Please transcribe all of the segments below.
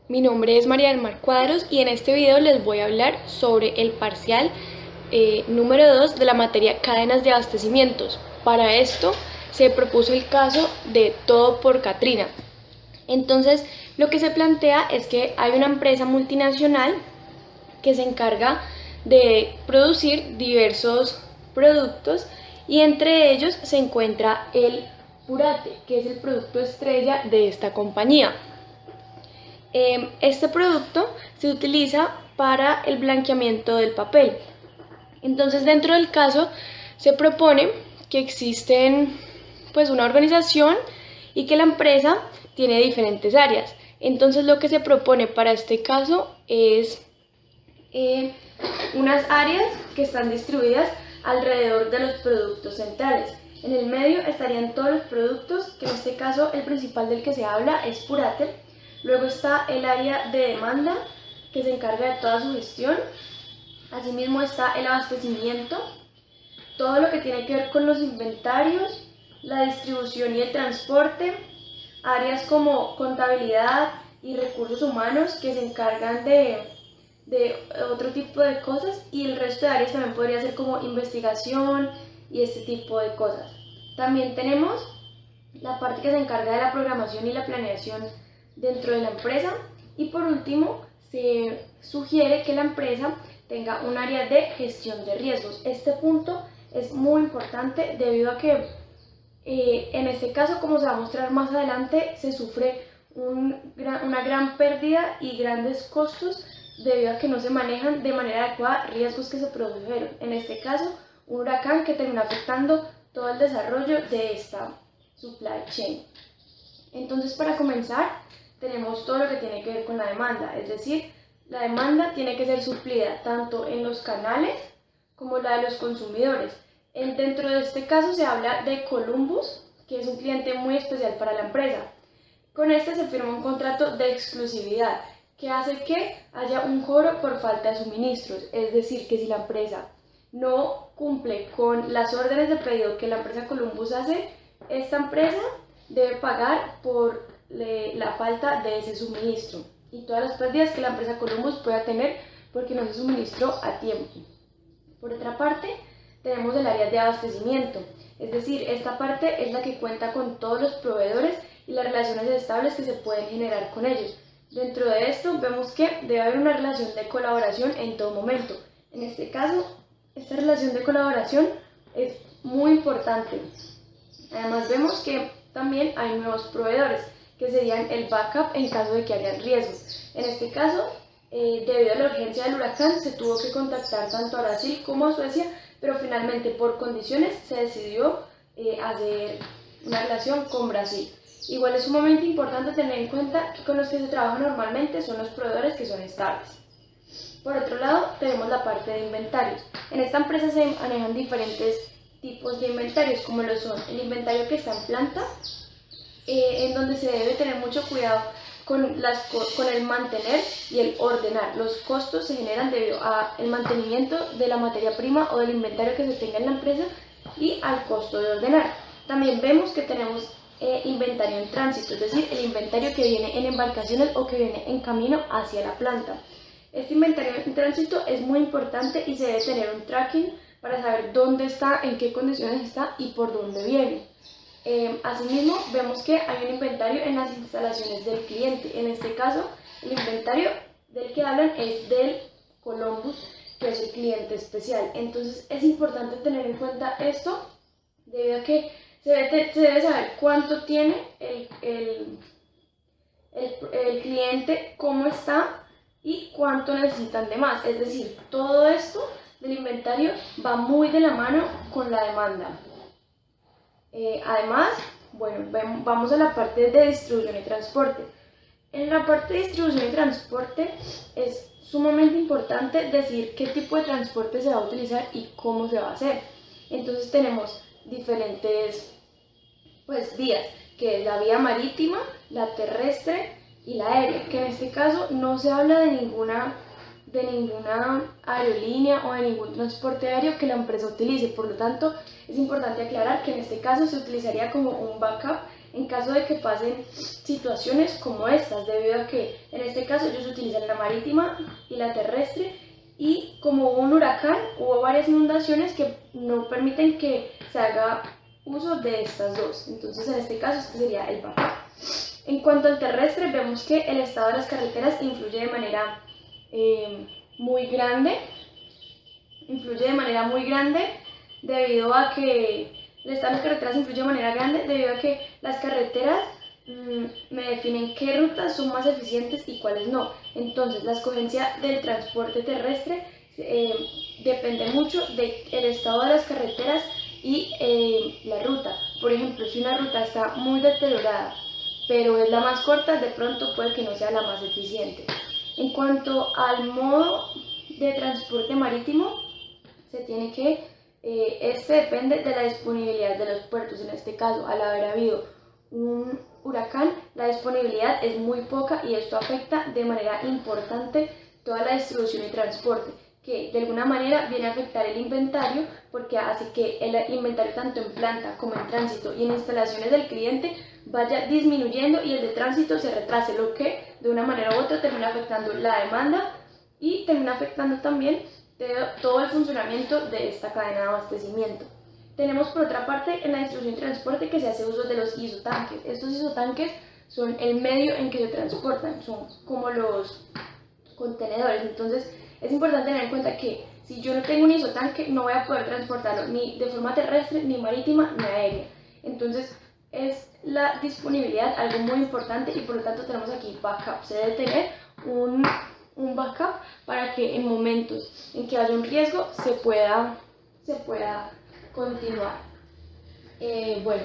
Mi nombre es María del Mar Cuadros y en este video les voy a hablar sobre el parcial número 2 de la materia Cadenas de Abastecimientos. Para esto se propuso el caso de Todo por Katrina. Entonces, lo que se plantea es que hay una empresa multinacional que se encarga de producir diversos productos y entre ellos se encuentra el Purate, que es el producto estrella de esta compañía. Este producto se utiliza para el blanqueamiento del papel. Entonces, dentro del caso se propone que existen una organización y que la empresa tiene diferentes áreas. Entonces, lo que se propone para este caso es unas áreas que están distribuidas alrededor de los productos centrales. En el medio estarían todos los productos, que en este caso el principal del que se habla es Purate. Luego está el área de demanda, que se encarga de toda su gestión. Asimismo está el abastecimiento, todo lo que tiene que ver con los inventarios, la distribución y el transporte, áreas como contabilidad y recursos humanos que se encargan de otro tipo de cosas, y el resto de áreas también podría ser como investigación y este tipo de cosas. También tenemos la parte que se encarga de la programación y la planeación dentro de la empresa, y por último se sugiere que la empresa tenga un área de gestión de riesgos. Este punto es muy importante debido a que en este caso, como se va a mostrar más adelante, se sufre una gran pérdida y grandes costos debido a que no se manejan de manera adecuada riesgos que se produjeron. En este caso, un huracán que terminó afectando todo el desarrollo de esta supply chain. Entonces, para comenzar, tenemos todo lo que tiene que ver con la demanda, es decir, la demanda tiene que ser suplida tanto en los canales como la de los consumidores. Dentro de este caso se habla de Columbus, que es un cliente muy especial para la empresa. Con este se firma un contrato de exclusividad que hace que haya un cobro por falta de suministros, es decir, que si la empresa no cumple con las órdenes de pedido que la empresa Columbus hace, esta empresa debe pagar por la falta de ese suministro y todas las pérdidas que la empresa Columbus pueda tener porque no se suministró a tiempo. Por otra parte, tenemos el área de abastecimiento, es decir, esta parte es la que cuenta con todos los proveedores y las relaciones estables que se pueden generar con ellos. Dentro de esto vemos que debe haber una relación de colaboración en todo momento. En este caso, esta relación de colaboración es muy importante. Además vemos que también hay nuevos proveedores, que serían el backup en caso de que hayan riesgos. En este caso, debido a la urgencia del huracán, se tuvo que contactar tanto a Brasil como a Suecia, pero finalmente por condiciones se decidió hacer una relación con Brasil. Igual es sumamente importante tener en cuenta que con los que se trabaja normalmente son los proveedores que son estables. Por otro lado, tenemos la parte de inventarios. En esta empresa se manejan diferentes tipos de inventarios, como lo son el inventario que está en planta, en donde se debe tener mucho cuidado con el mantener y el ordenar. Los costos se generan debido al mantenimiento de la materia prima o del inventario que se tenga en la empresa y al costo de ordenar. También vemos que tenemos inventario en tránsito, es decir, el inventario que viene en embarcaciones o que viene en camino hacia la planta. Este inventario en tránsito es muy importante y se debe tener un tracking para saber dónde está, en qué condiciones está y por dónde viene. Asimismo, vemos que hay un inventario en las instalaciones del cliente. En este caso, el inventario del que hablan es del Columbus, que es el cliente especial. Entonces, es importante tener en cuenta esto, debido a que se debe saber cuánto tiene el cliente, cómo está y cuánto necesitan de más. Es decir, todo esto del inventario va muy de la mano con la demanda. Además, vamos a la parte de distribución y transporte. En la parte de distribución y transporte es sumamente importante decir qué tipo de transporte se va a utilizar y cómo se va a hacer. Entonces tenemos diferentes vías, que es la vía marítima, la terrestre y la aérea, que en este caso no se habla de ninguna aerolínea o de ningún transporte aéreo que la empresa utilice. Por lo tanto, es importante aclarar que en este caso se utilizaría como un backup en caso de que pasen situaciones como estas, debido a que en este caso ellos utilizan la marítima y la terrestre, y como hubo un huracán, hubo varias inundaciones que no permiten que se haga uso de estas dos. Entonces en este caso este sería el backup. En cuanto al terrestre, vemos que el estado de las carreteras influye de manera muy grande, debido a que el estado de las carreteras influye de manera grande debido a que las carreteras me definen qué rutas son más eficientes y cuáles no. Entonces la escogencia del transporte terrestre depende mucho del estado de las carreteras y la ruta. Por ejemplo, si una ruta está muy deteriorada pero es la más corta, de pronto puede que no sea la más eficiente. En cuanto al modo de transporte marítimo, se tiene que este depende de la disponibilidad de los puertos. En este caso, al haber habido un huracán, la disponibilidad es muy poca y esto afecta de manera importante toda la distribución y transporte, que de alguna manera viene a afectar el inventario porque hace que el inventario tanto en planta como en tránsito y en instalaciones del cliente vaya disminuyendo y el de tránsito se retrase, lo que de una manera u otra termina afectando la demanda y termina afectando también todo el funcionamiento de esta cadena de abastecimiento. Tenemos por otra parte en la distribución y transporte que se hace uso de los isotanques. Estos isotanques son el medio en que se transportan, son como los contenedores. Entonces es importante tener en cuenta que si yo no tengo un isotanque no voy a poder transportarlo ni de forma terrestre, ni marítima, ni aérea. Entonces es la disponibilidad algo muy importante y por lo tanto tenemos aquí backup. Se debe tener un backup para que en momentos en que haya un riesgo se pueda continuar. Bueno,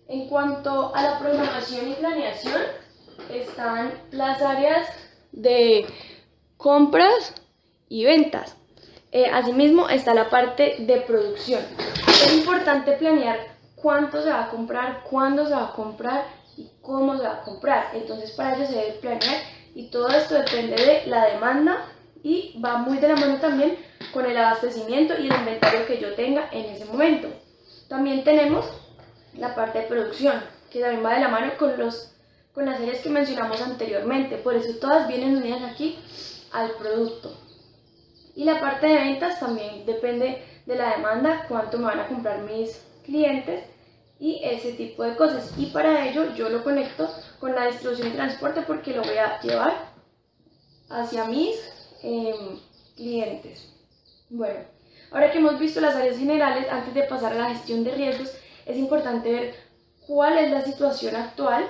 en cuanto a la programación y planeación, están las áreas de compras y ventas. Asimismo está la parte de producción. Es importante planear cuánto se va a comprar, cuándo se va a comprar y cómo se va a comprar. Entonces para ello se debe planear y todo esto depende de la demanda y va muy de la mano también con el abastecimiento y el inventario que yo tenga en ese momento. También tenemos la parte de producción, que también va de la mano con las áreas que mencionamos anteriormente, por eso todas vienen unidas aquí al producto. Y la parte de ventas también depende de la demanda, cuánto me van a comprar mis clientes y ese tipo de cosas. Y para ello yo lo conecto con la distribución y transporte porque lo voy a llevar hacia mis clientes. Bueno, ahora que hemos visto las áreas generales, antes de pasar a la gestión de riesgos, es importante ver cuál es la situación actual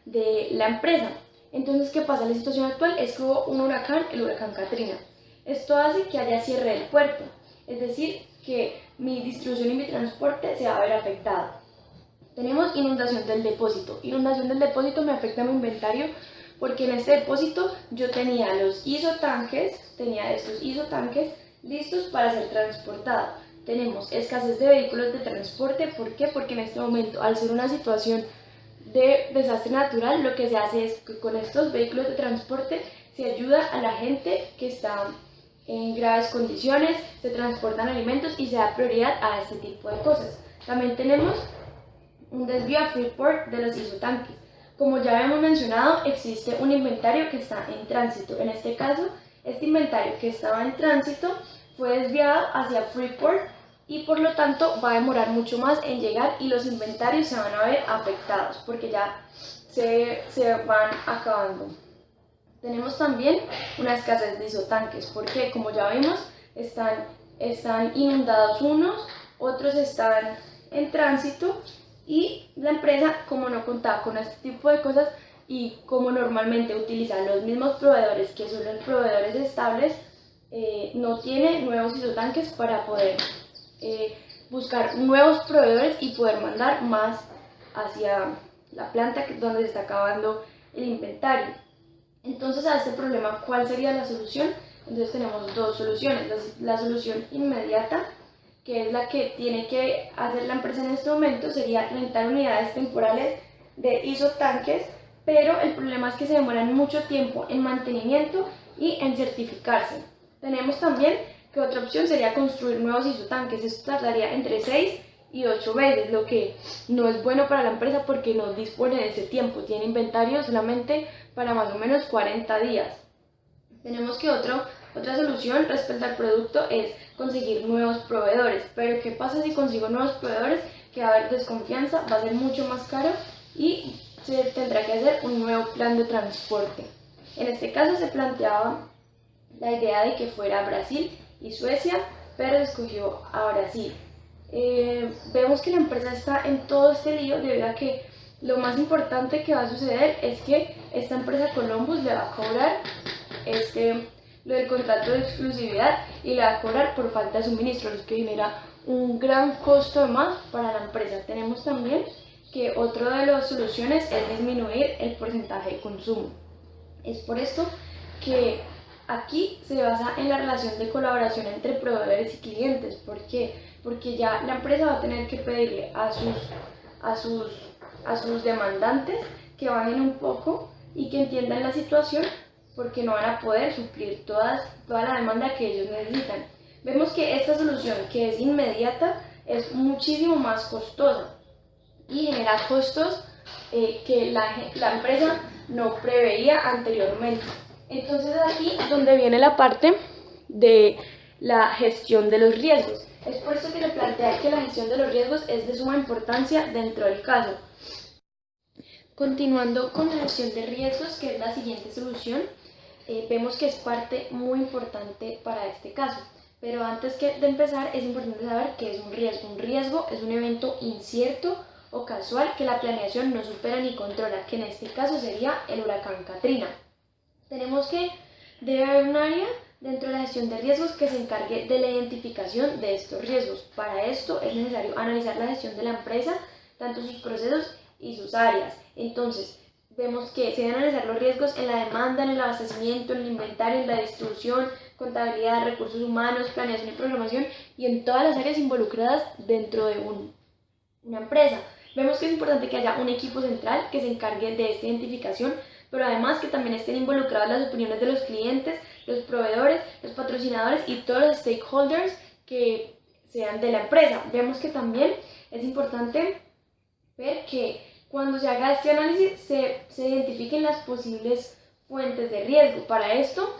de la empresa. Entonces, ¿qué pasa? La situación actual es que hubo un huracán, el huracán Katrina. Esto hace que haya cierre del puerto, es decir, que mi distribución y mi transporte se va a ver afectado. Tenemos inundación del depósito. Inundación del depósito me afecta a mi inventario porque en este depósito yo tenía estos isotanques listos para ser transportados. Tenemos escasez de vehículos de transporte. ¿Por qué? Porque en este momento, al ser una situación de desastre natural, lo que se hace es que con estos vehículos de transporte se ayuda a la gente que está en graves condiciones, se transportan alimentos y se da prioridad a este tipo de cosas. También tenemos un desvío a Freeport de los isotanques. Como ya hemos mencionado, existe un inventario que está en tránsito. En este caso, este inventario que estaba en tránsito fue desviado hacia Freeport y por lo tanto va a demorar mucho más en llegar y los inventarios se van a ver afectados porque ya se van acabando. Tenemos también una escasez de isotanques porque, como ya vimos, están inundados unos, otros están en tránsito y la empresa, como no contaba con este tipo de cosas y como normalmente utilizan los mismos proveedores que son los proveedores estables, no tiene nuevos isotanques para poder buscar nuevos proveedores y poder mandar más hacia la planta donde se está acabando el inventario. Entonces, a este problema, ¿cuál sería la solución? Entonces tenemos dos soluciones. La solución inmediata, que es la que tiene que hacer la empresa en este momento, sería rentar unidades temporales de isotanques, pero el problema es que se demoran mucho tiempo en mantenimiento y en certificarse. Tenemos también que otra opción sería construir nuevos isotanques. Esto tardaría entre 6 y 8 veces, lo que no es bueno para la empresa porque no dispone de ese tiempo, tiene inventario solamente para más o menos 40 días. Tenemos que otra solución respecto al producto es conseguir nuevos proveedores, pero ¿qué pasa si consigo nuevos proveedores? Que va a haber desconfianza, va a ser mucho más caro y se tendrá que hacer un nuevo plan de transporte. En este caso se planteaba la idea de que fuera Brasil y Suecia, pero se escogió a Brasil. Vemos que la empresa está en todo este lío debido a que lo más importante que va a suceder es que esta empresa Columbus le va a cobrar lo del contrato de exclusividad y le va a cobrar por falta de suministro, lo que genera un gran costo de más para la empresa. Tenemos también que otra de las soluciones es disminuir el porcentaje de consumo. Es por esto que aquí se basa en la relación de colaboración entre proveedores y clientes. ¿Por qué? Porque ya la empresa va a tener que pedirle a sus demandantes que bajen un poco y que entiendan la situación, porque no van a poder suplir toda la demanda que ellos necesitan. Vemos que esta solución, que es inmediata, es muchísimo más costosa y genera costos que la empresa no preveía anteriormente. Entonces aquí es donde viene la parte de la gestión de los riesgos. Es por eso que le plantea que la gestión de los riesgos es de suma importancia dentro del caso. Continuando con la gestión de riesgos, que es la siguiente solución, vemos que es parte muy importante para este caso. Pero antes de empezar es importante saber qué es un riesgo. Un riesgo es un evento incierto o casual que la planeación no supera ni controla, que en este caso sería el huracán Katrina. Tenemos que debe haber un área dentro de la gestión de riesgos que se encargue de la identificación de estos riesgos. Para esto es necesario analizar la gestión de la empresa, tanto sus procesos y sus áreas. Entonces, vemos que se deben analizar los riesgos en la demanda, en el abastecimiento, en el inventario, en la distribución, contabilidad, recursos humanos, planeación y programación y en todas las áreas involucradas dentro de una empresa. Vemos que es importante que haya un equipo central que se encargue de esta identificación, pero además que también estén involucradas las opiniones de los clientes, los proveedores, los patrocinadores y todos los stakeholders que sean de la empresa. Vemos que también es importante ver que cuando se haga este análisis se identifiquen las posibles fuentes de riesgo. Para esto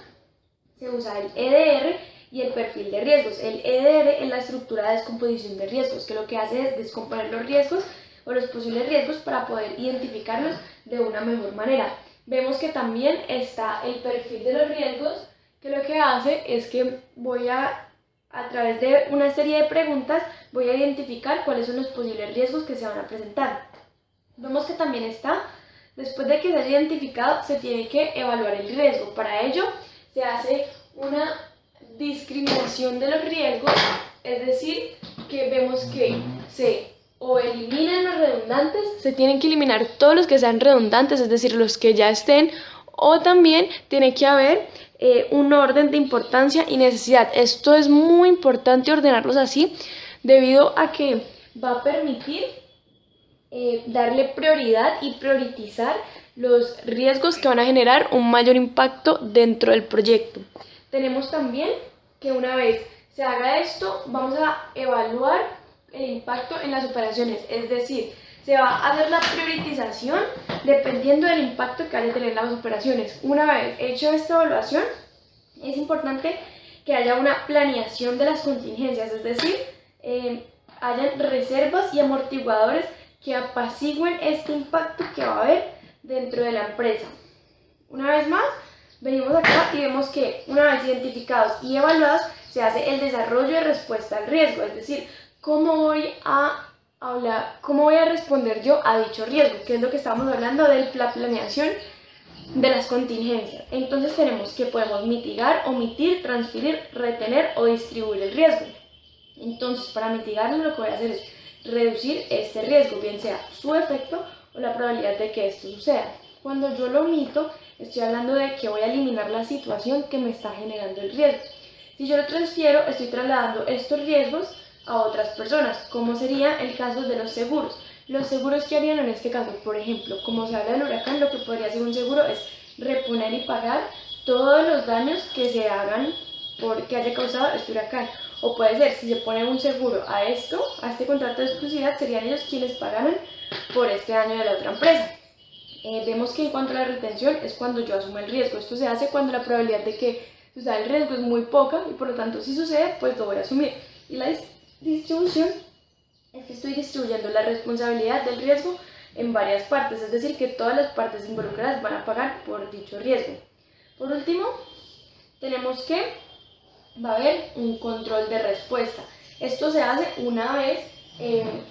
se usa el EDR y el perfil de riesgos. El EDR es la estructura de descomposición de riesgos, que lo que hace es descomponer los riesgos o los posibles riesgos para poder identificarlos de una mejor manera. Vemos que también está el perfil de los riesgos, que lo que hace es que a través de una serie de preguntas, voy a identificar cuáles son los posibles riesgos que se van a presentar. Vemos que también está, después de que se haya identificado, se tiene que evaluar el riesgo. Para ello, se hace una discriminación de los riesgos, es decir, que vemos que o eliminan los redundantes, se tienen que eliminar todos los que sean redundantes, es decir, los que ya estén, o también tiene que haber un orden de importancia y necesidad. Esto es muy importante ordenarlos así, debido a que va a permitir darle prioridad y priorizar los riesgos que van a generar un mayor impacto dentro del proyecto. Tenemos también que una vez se haga esto, vamos a evaluar el impacto en las operaciones, es decir, se va a hacer la priorización dependiendo del impacto que vaya a tener las operaciones. Una vez hecho esta evaluación, es importante que haya una planeación de las contingencias, es decir, hayan reservas y amortiguadores que apacigüen este impacto que va a haber dentro de la empresa. Una vez más, venimos acá y vemos que una vez identificados y evaluados, se hace el desarrollo de respuesta al riesgo, es decir, ¿cómo voy a responder yo a dicho riesgo? Que es lo que estamos hablando de la planeación de las contingencias. Entonces tenemos que podemos mitigar, omitir, transferir, retener o distribuir el riesgo. Entonces, para mitigarlo, lo que voy a hacer es reducir este riesgo, bien sea su efecto o la probabilidad de que esto suceda. Cuando yo lo omito, estoy hablando de que voy a eliminar la situación que me está generando el riesgo. Si yo lo transfiero, estoy trasladando estos riesgos a otras personas, como sería el caso de los seguros. Los seguros, ¿qué harían en este caso? Por ejemplo, como se habla del huracán, lo que podría hacer un seguro es reponer y pagar todos los daños que se hagan porque haya causado este huracán. O puede ser, si se pone un seguro a esto, a este contrato de exclusividad, serían ellos quienes pagaran por este daño de la otra empresa. Vemos que en cuanto a la retención es cuando yo asumo el riesgo. Esto se hace cuando la probabilidad de que suceda el riesgo es muy poca y por lo tanto si sucede pues lo voy a asumir. Y la distribución es que estoy distribuyendo la responsabilidad del riesgo en varias partes, es decir que todas las partes involucradas van a pagar por dicho riesgo. Por último, tenemos que va a haber un control de respuesta. Esto se hace una vez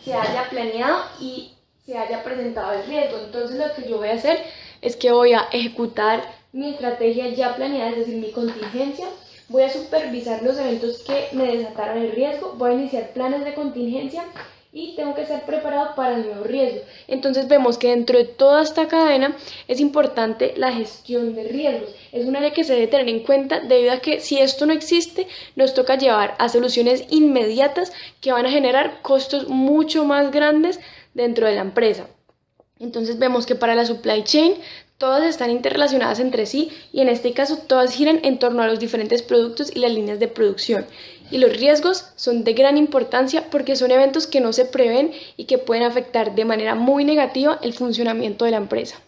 se haya planeado y se haya presentado el riesgo. Entonces lo que yo voy a hacer es que voy a ejecutar mi estrategia ya planeada, es decir, mi contingencia. Voy a supervisar los eventos que me desataron el riesgo, voy a iniciar planes de contingencia y tengo que estar preparado para el nuevo riesgo. Entonces vemos que dentro de toda esta cadena es importante la gestión de riesgos. Es un área que se debe tener en cuenta debido a que si esto no existe, nos toca llevar a soluciones inmediatas que van a generar costos mucho más grandes dentro de la empresa. Entonces vemos que para la supply chain todas están interrelacionadas entre sí y en este caso todas giran en torno a los diferentes productos y las líneas de producción. Y los riesgos son de gran importancia porque son eventos que no se prevén y que pueden afectar de manera muy negativa el funcionamiento de la empresa.